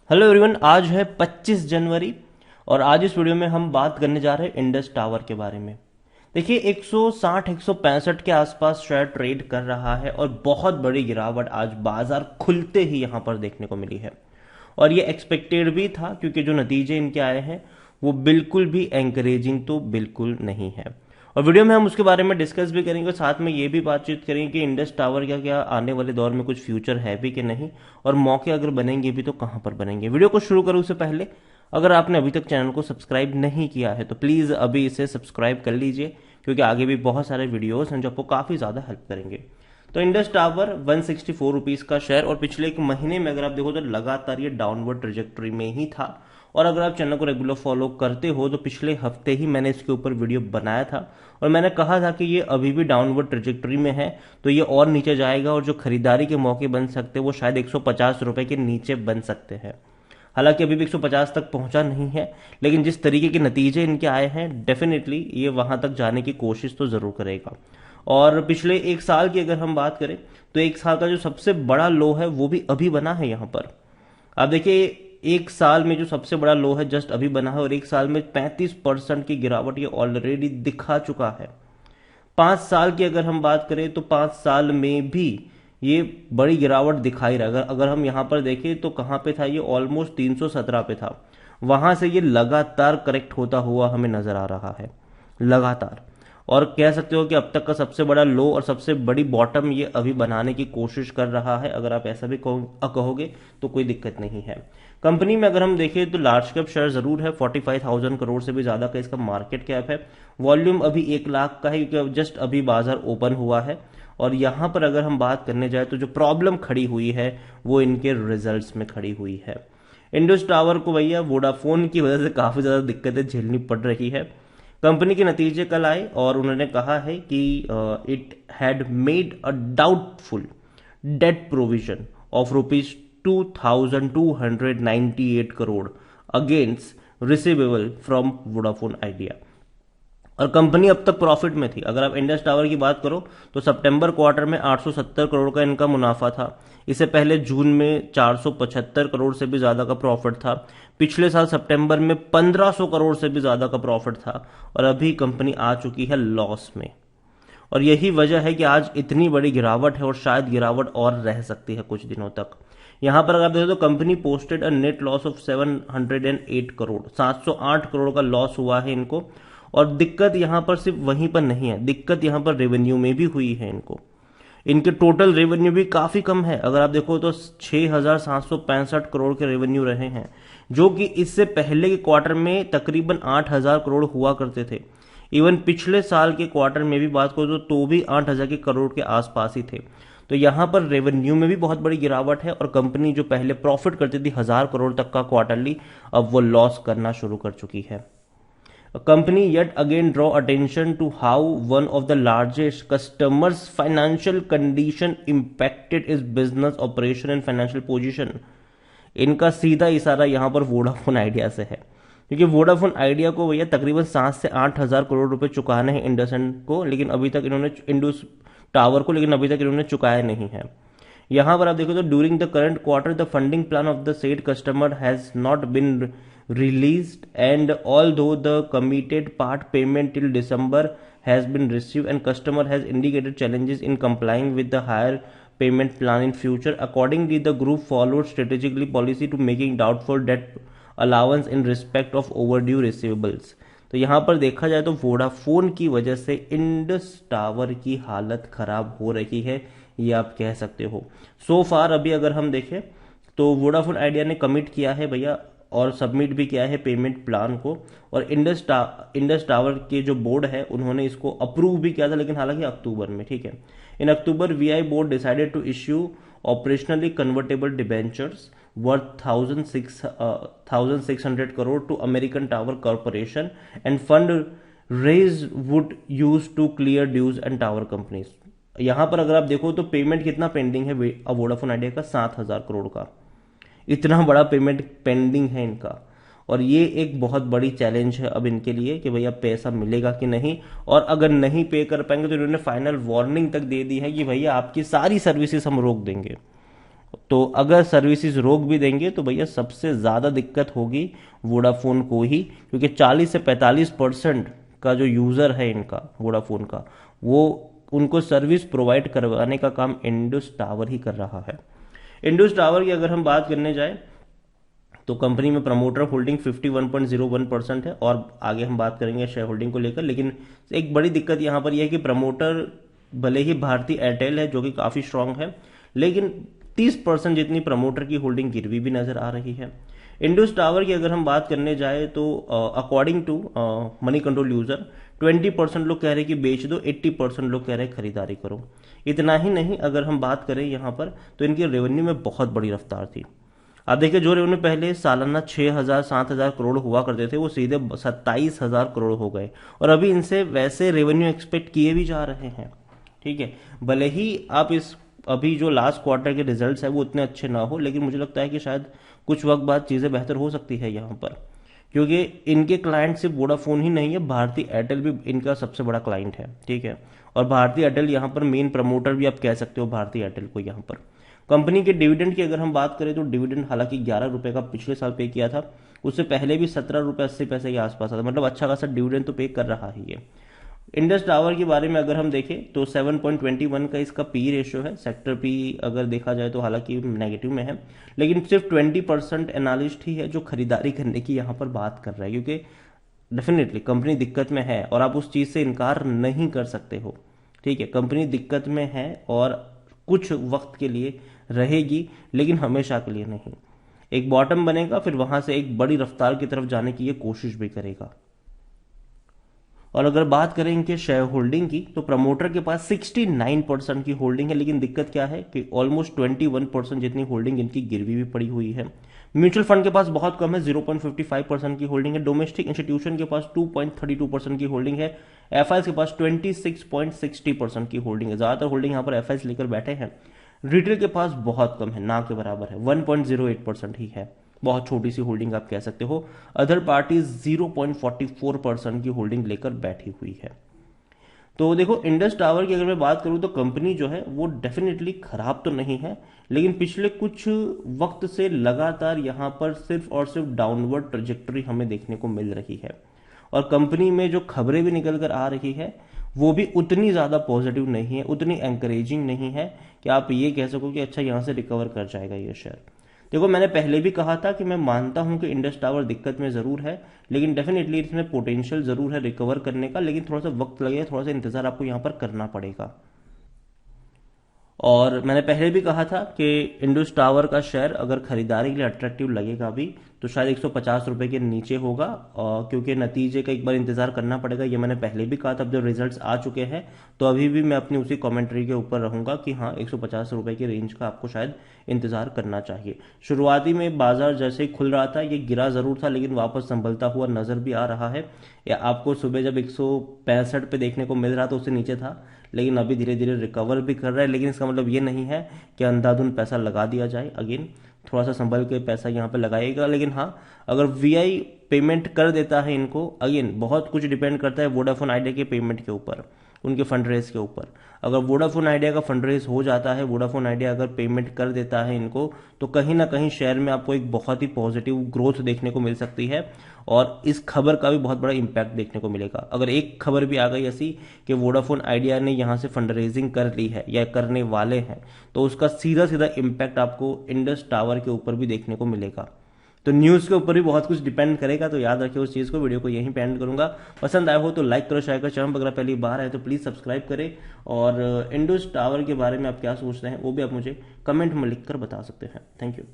Hello everyone, आज है 25 जनवरी और आज इस वीडियो में हम बात करने जा रहे हैं इंडस टावर के बारे में। देखिए 160 165 के आसपास शेयर ट्रेड कर रहा है और बहुत बड़ी गिरावट आज बाजार खुलते ही यहां पर देखने को मिली है। और ये एक्सपेक्टेड भी था क्योंकि जो नतीजे इनके आए हैं वो बिल्कुल भी एंकरेजिंग तो बिल्कुल नहीं है। और वीडियो में हम उसके बारे में डिस्कस भी करेंगे और साथ में ये भी बातचीत करेंगे कि इंडस टावर का क्या आने वाले दौर में कुछ फ्यूचर है भी कि नहीं, और मौके अगर बनेंगे भी तो कहां पर बनेंगे। वीडियो को शुरू करूं उससे पहले अगर आपने अभी तक चैनल को सब्सक्राइब नहीं किया है तो प्लीज़ अभी इसे सब्सक्राइब कर लीजिए, क्योंकि आगे भी बहुत सारे वीडियोस हैं जो आपको काफ़ी ज़्यादा हेल्प करेंगे। तो इंडस टावर 164 रुपीज़ का शेयर, और पिछले एक महीने में अगर आप देखो तो लगातार ये डाउनवर्ड ट्रेजेक्टरी में ही था। और अगर आप चैनल को रेगुलर फॉलो करते हो तो पिछले हफ्ते ही मैंने इसके ऊपर वीडियो बनाया था और मैंने कहा था कि ये अभी भी डाउनवर्ड ट्रेजेक्टरी में है, तो ये और नीचे जाएगा और जो खरीदारी के मौके बन सकते हैं वो शायद 150 रुपए के नीचे बन सकते हैं। हालांकि अभी भी 150 तक पहुंचा नहीं है, लेकिन जिस तरीके के नतीजे इनके आए हैं डेफिनेटली ये वहां तक जाने की कोशिश तो जरूर करेगा। और पिछले एक साल की अगर हम बात करें तो एक साल का जो सबसे बड़ा लो है वो भी अभी बना है यहां पर। आप देखिए एक साल में जो सबसे बड़ा लो है जस्ट अभी बना है और एक साल में 35% की गिरावट ये ऑलरेडी दिखा चुका है। 5 साल की अगर हम बात करें तो 5 साल में भी ये बड़ी गिरावट दिखाई रहा। अगर हम यहाँ पर देखें तो कहाँ पे था, ये ऑलमोस्ट 317 पे था, वहां से ये लगातार करेक्ट होता हुआ हमें नजर आ रहा है लगातार। और कह सकते हो कि अब तक का सबसे बड़ा लो और सबसे बड़ी बॉटम ये अभी बनाने की कोशिश कर रहा है। अगर आप ऐसा भी कहोगे तो कोई दिक्कत नहीं है। कंपनी में अगर हम देखें तो लार्ज कैप शेयर जरूर है, 45,000 करोड़ से भी ज्यादा का इसका मार्केट कैप है। वॉल्यूम अभी 1 लाख का है क्योंकि जस्ट अभी बाजार ओपन हुआ है। और यहां पर अगर हम बात करने जाए तो जो प्रॉब्लम खड़ी हुई है वो इनके रिजल्ट्स में खड़ी हुई है। इंडस टावर को भैया वोडाफोन की वजह से काफी ज्यादा दिक्कतें झेलनी पड़ रही है। कंपनी के नतीजे कल आए और उन्होंने कहा है कि it had made a doubtful debt provision of ₹2,298 crore against receivable from Vodafone idea. और कंपनी अब तक प्रॉफिट में थी। अगर आप इंडस टावर की बात करो तो सितंबर क्वार्टर में 870 करोड़ का इनका मुनाफा था। इससे पहले जून में 475 करोड़ से भी ज्यादा का प्रॉफिट था। पिछले साल सितंबर में 1500 करोड़ से भी ज्यादा का प्रॉफिट था। और अभी कंपनी आ चुकी है लॉस में। और यही वजह है कि आज इतनी बड़ी गिरावट है और शायद गिरावट और रह सकती है कुछ दिनों तक। यहां पर अगर आप देखो तो company posted a net loss of 708 crore, 708 crore का लॉस हुआ है इनको। और दिक्कत यहां पर सिर्फ वहीं पर नहीं है, दिक्कत यहां पर रेवेन्यू में भी हुई है इनको। इनके टोटल रेवेन्यू भी काफी कम है। अगर आप देखो तो 6,765 करोड़ के रेवेन्यू रहे हैं, जो कि इससे पहले के क्वार्टर में तकरीबन 8,000 करोड़ हुआ करते थे। इवन पिछले साल के क्वार्टर में भी बात करो तो भी 8,000 के करोड़ के आसपास ही थे। तो यहां पर रेवेन्यू में भी बहुत बड़ी गिरावट है और कंपनी जो पहले प्रॉफिट करती थी 1,000 करोड़ तक का क्वार्टरली, अब वो लॉस करना शुरू कर चुकी है। A company yet again draw attention to how one of the largest customers' financial condition impacted its business operation and financial position। इनका सीधा इशारा यहाँ पर वोडाफोन आइडिया से है, क्योंकि वोडाफोन आइडिया को भैया तकरीबन 7 से 8 हजार करोड़ रुपए चुकाने हैं इंडसइंड को, लेकिन अभी तक इन्होंने इंडस टावर को, लेकिन अभी तक इन्होंने चुकाया नहीं है। यहां पर आप देखो तो during the current quarter the funding plan of the said customer has not been released, and although the committed part payment till December has been received and customer has indicated challenges in complying with the higher payment plan in future, accordingly the group followed strategically policy to making doubtful debt allowance in respect of overdue receivables। तो यहां पर देखा जाए तो Vodafone की वजह से Indus tower की हालत खराब हो रही है, ये आप कह सकते हो। सो फार अभी अगर हम देखें तो वोडाफोन आइडिया ने कमिट किया है भैया और सबमिट भी किया है पेमेंट प्लान को। और इंडस टावर के जो बोर्ड है उन्होंने इसको अप्रूव भी किया था, लेकिन हालांकि अक्टूबर में, ठीक है। In October VI board decided to issue operationally convertible debentures worth 1,600 crore to American tower corporation and fund raise would use to clear dues and tower companies. यहां पर अगर आप देखो तो पेमेंट कितना पेंडिंग है वोडाफोन आइडिया का, 7,000 करोड़ का। इतना बड़ा पेमेंट पेंडिंग है इनका, और ये एक बहुत बड़ी चैलेंज है अब इनके लिए कि भैया पैसा मिलेगा कि नहीं। और अगर नहीं पे कर पाएंगे तो इन्होंने फाइनल वार्निंग तक दे दी है कि भैया आपकी सारी सर्विसेज हम रोक देंगे। तो अगर सर्विसेज रोक भी देंगे तो भैया सबसे ज़्यादा दिक्कत होगी वोडाफोन को ही, क्योंकि 40 से 45% का जो यूज़र है इनका वोडाफोन का, वो उनको सर्विस प्रोवाइड करवाने का काम इंडस टावर ही कर रहा है। इंडस टावर की अगर हम बात करने जाए तो कंपनी में प्रमोटर होल्डिंग 51.01% है, और आगे हम बात करेंगे शेयर होल्डिंग को लेकर। लेकिन एक बड़ी दिक्कत यहाँ पर यह है कि प्रमोटर भले ही भारतीय एयरटेल है जो कि काफ़ी स्ट्रांग है, लेकिन 30% जितनी प्रमोटर की होल्डिंग गिरवी भी नजर आ रही है। इंडस टावर की अगर हम बात करने जाए तो according to Moneycontrol user 20% लोग कह रहे हैं कि बेच दो, 80% लोग कह रहे हैं खरीदारी करो। इतना ही नहीं, अगर हम बात करें यहाँ पर तो इनकी रेवेन्यू में बहुत बड़ी रफ्तार थी। आप देखिए जो रेवेन्यू पहले सालाना 6,000-7,000 करोड़ हुआ करते थे, वो सीधे 27,000 करोड़ हो गए, और अभी इनसे वैसे रेवेन्यू एक्सपेक्ट किए भी जा रहे हैं। ठीक है, भले ही आप इस अभी जो लास्ट क्वार्टर के रिजल्ट्स है वो उतने अच्छे ना हो, लेकिन मुझे लगता है कि शायद कुछ वक्त बाद चीज़ें बेहतर हो सकती है यहाँ पर, क्योंकि इनके क्लाइंट सिर्फ वोडाफोन ही नहीं है, भारतीय एयरटेल भी इनका सबसे बड़ा क्लाइंट है। ठीक है, और भारतीय एयरटेल यहाँ पर मेन प्रमोटर भी आप कह सकते हो भारतीय एयरटेल को। यहाँ पर कंपनी के डिविडेंड की अगर हम बात करें तो डिविडेंड हालांकि 11 रुपए का पिछले साल पे किया था, उससे पहले भी 17 रुपये 80 पैसे के आसपास था, मतलब अच्छा खासा डिविडेंड तो पे कर रहा ही है। इंडस टावर के बारे में अगर हम देखें तो 7.21 का इसका पी रेशियो है। सेक्टर पी अगर देखा जाए तो हालांकि नेगेटिव में है, लेकिन सिर्फ 20% एनालिस्ट ही है जो खरीदारी करने की यहाँ पर बात कर रहा है, क्योंकि डेफिनेटली कंपनी दिक्कत में है और आप उस चीज़ से इनकार नहीं कर सकते हो। ठीक है, कंपनी दिक्कत में है और कुछ वक्त के लिए रहेगी, लेकिन हमेशा के लिए नहीं। एक बॉटम बनेगा, फिर वहां से एक बड़ी रफ्तार की तरफ जाने की ये कोशिश भी करेगा। और अगर बात करें इनके शेयर होल्डिंग की तो प्रमोटर के पास 69% की होल्डिंग है, लेकिन दिक्कत क्या है कि ऑलमोस्ट 21% जितनी होल्डिंग इनकी गिरवी भी पड़ी हुई है। म्यूचुअल फंड के पास बहुत कम है, 0.55% की होल्डिंग है। डोमेस्टिक इंस्टीट्यूशन के पास 2.32% की होल्डिंग है। एफआईएस के पास 26.60% की होल्डिंग है। ज्यादातर होल्डिंग यहाँ पर एफआईएस लेकर बैठे हैं। रिटेल के पास बहुत कम है, ना के बराबर है, 1.08% ही है, बहुत छोटी सी होल्डिंग आप कह सकते हो। अदर पार्टी 0.44% की होल्डिंग लेकर बैठी हुई है। तो देखो इंडस टावर की अगर मैं बात करूं तो कंपनी जो है वो डेफिनेटली खराब तो नहीं है, लेकिन पिछले कुछ वक्त से लगातार यहां पर सिर्फ और सिर्फ डाउनवर्ड ट्रजेक्टरी हमें देखने को मिल रही है, और कंपनी में जो खबरें भी निकल कर आ रही है वो भी उतनी ज़्यादा पॉजिटिव नहीं है, उतनी एंकरेजिंग नहीं है कि आप ये कह सको कि अच्छा यहाँ से रिकवर कर जाएगा ये शेयर। देखो मैंने पहले भी कहा था कि मैं मानता हूं कि इंडस टावर दिक्कत में ज़रूर है, लेकिन डेफिनेटली इसमें पोटेंशियल ज़रूर है रिकवर करने का, लेकिन थोड़ा सा वक्त लगेगा, थोड़ा सा इंतज़ार आपको यहाँ पर करना पड़ेगा। और मैंने पहले भी कहा था कि इंडस टावर का शेयर अगर खरीदारी के लिए अट्रैक्टिव लगेगा भी तो शायद 150 रुपए के नीचे होगा, और क्योंकि नतीजे का एक बार इंतजार करना पड़ेगा, ये मैंने पहले भी कहा था। अब जब रिजल्ट्स आ चुके हैं तो अभी भी मैं अपनी उसी कमेंट्री के ऊपर रहूंगा कि हाँ 150 रुपए की रेंज का आपको शायद इंतजार करना चाहिए। शुरुआती में बाजार जैसे ही खुल रहा था ये गिरा जरूर था, लेकिन वापस संभलता हुआ नजर भी आ रहा है। या आपको सुबह जब 165 पे देखने को मिल रहा था उससे नीचे था, लेकिन अभी धीरे धीरे रिकवर भी कर रहा है। लेकिन इसका मतलब ये नहीं है कि अंधाधुंध पैसा लगा दिया जाए, अगेन थोड़ा सा संभल के पैसा यहाँ पे लगाएगा। लेकिन हाँ, अगर वीआई पेमेंट कर देता है इनको, अगेन बहुत कुछ डिपेंड करता है वोडाफोन आइडिया के पेमेंट के ऊपर, उनके फंड रेज के ऊपर। अगर वोडाफोन आइडिया का फंड रेज हो जाता है, वोडाफोन आइडिया अगर पेमेंट कर देता है इनको, तो कहीं ना कहीं शेयर में आपको एक बहुत ही पॉजिटिव ग्रोथ देखने को मिल सकती है, और इस खबर का भी बहुत बड़ा इंपैक्ट देखने को मिलेगा। अगर एक खबर भी आ गई ऐसी कि वोडाफोन आइडिया ने यहाँ से फंड रेजिंग कर ली है या करने वाले हैं, तो उसका सीधा सीधा इंपैक्ट आपको इंडस टावर के ऊपर भी देखने को मिलेगा। तो न्यूज़ के ऊपर भी बहुत कुछ डिपेंड करेगा, तो याद रखिए उस चीज़ को। वीडियो को यहीं पे एंड करूंगा। पसंद आया हो तो लाइक करो, शेयर करो, चैनल पर अगर पहली बार है तो प्लीज़ सब्सक्राइब करें, और इंडस टावर के बारे में आप क्या सोचते हैं वो भी आप मुझे कमेंट में लिख कर बता सकते हैं। Thank you.